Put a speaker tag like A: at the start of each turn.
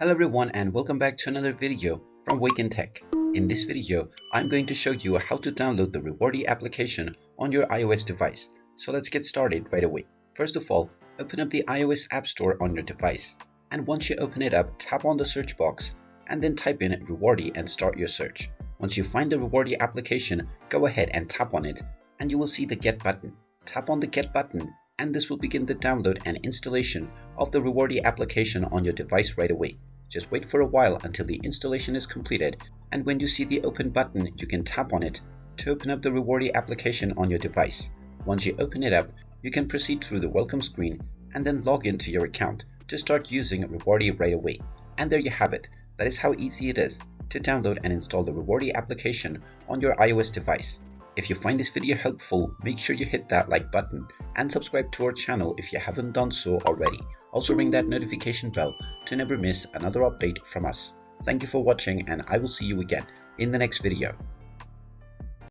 A: Hello everyone and welcome back to another video from Wake&Tech. In this video, I'm going to show you how to download the Rewardy application on your iOS device. So let's get started right away. First of all, open up the iOS App Store on your device. And once you open it up, tap on the search box and then type in Rewardy and start your search. Once you find the Rewardy application, go ahead and tap on it and you will see the Get button. Tap on the Get button and this will begin the download and installation of the Rewardy application on your device right away. Just wait for a while until the installation is completed, and when you see the open button, you can tap on it to open up the Rewardy application on your device. Once you open it up, you can proceed through the welcome screen and then log into your account to start using Rewardy right away. And there you have it. That is how easy it is to download and install the Rewardy application on your iOS device. If you find this video helpful, make sure you hit that like button and subscribe to our channel if you haven't done so already. Also ring that notification bell to never miss another update from us. Thank you for watching and I will see you again in the next video.